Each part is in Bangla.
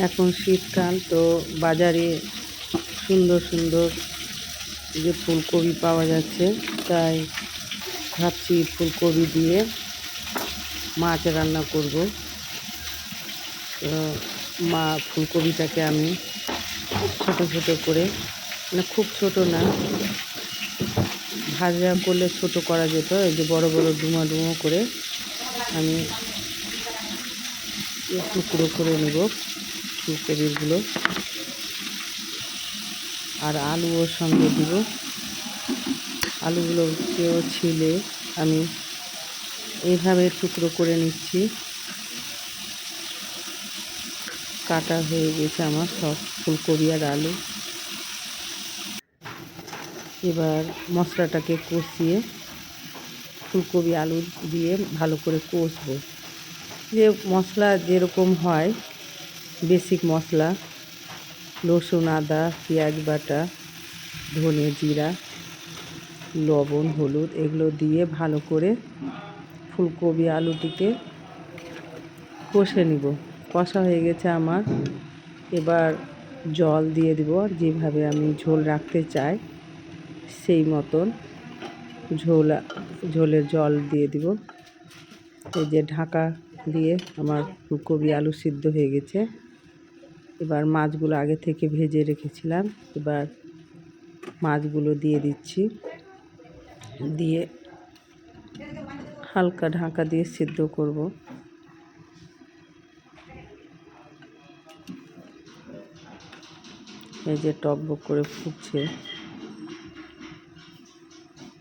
এখন শীতকাল, তো বাজারে সুন্দর সুন্দর যে ফুলকপি পাওয়া যাচ্ছে, তাই ভাবছি ফুলকপি দিয়ে মাছ রান্না করব। তো ফুলকপিটাকে আমি ছোট ছোট করে, মানে খুব ছোট না, ভাজা করলে ছোট করা যেত, এই যে বড় বড় ডুমো ডুমো করে আমি টুকরো করে নেব ফুলকপিগুলো। আর আলু ওর সঙ্গে দিব। আলুগুলোকেও ছিলে আমি এইভাবে টুকরো করে নিচ্ছি। কাটা হয়ে গেছে আমার সব ফুলকপি আর আলু। এবার মশলাটাকে কষিয়ে ফুলকপি আলু দিয়ে ভালো করে কষবো। যে মশলা যেরকম হয়, বেসিক মশলা, রসুন, আদা, পেঁয়াজ বাটা, ধনে, জিরা, লবণ, হলুদ, এগুলো দিয়ে ভালো করে ফুলকপি আলুটিকে কষে নিব। কষা হয়ে গেছে আমার। এবার জল দিয়ে দিব, যেভাবে আমি ঝোল রাখতে চাই সেই মতন ঝোলের জল দিয়ে দিব। এই যে ঢাকা দিয়ে আমার ফুলকপি আলু সিদ্ধ হয়ে গেছে। এবার মাছগুলো আগে থেকে ভেজে রেখেছিলাম, এবার মাছগুলো দিয়ে দিচ্ছি। দিয়ে হালকা ঢাকা দিয়ে সিদ্ধ করব। এই যে টকবক করে ফুটছে,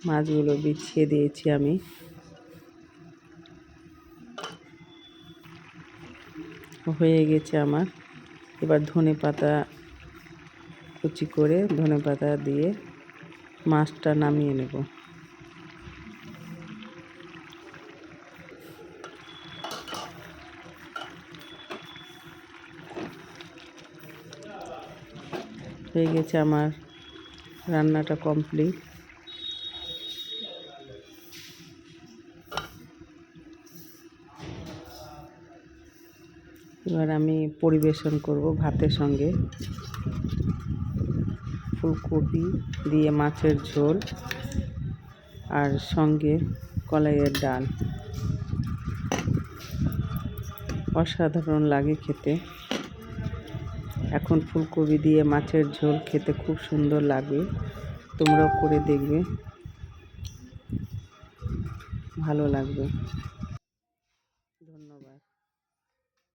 মাছগুলো বিছিয়ে দিয়েছি আমি। হয়ে গেছে আমার। এবার ধনেপাতা কুচি করে ধনেপাতা দিয়ে মাছটা নামিয়ে নেব। হয়ে গেছে আমার রান্নাটা কমপ্লিট। এবার আমি পরিবেশন করব ভাতের সঙ্গে। ফুলকপি দিয়ে মাছের ঝোল আর সঙ্গে কলাইয়ের ডাল। অসাধারণ লাগে খেতে। এখন ফুলকপি দিয়ে মাছের ঝোল খেতে খুব সুন্দর লাগে। তোমরাও করে দেখবে, ভালো লাগবে।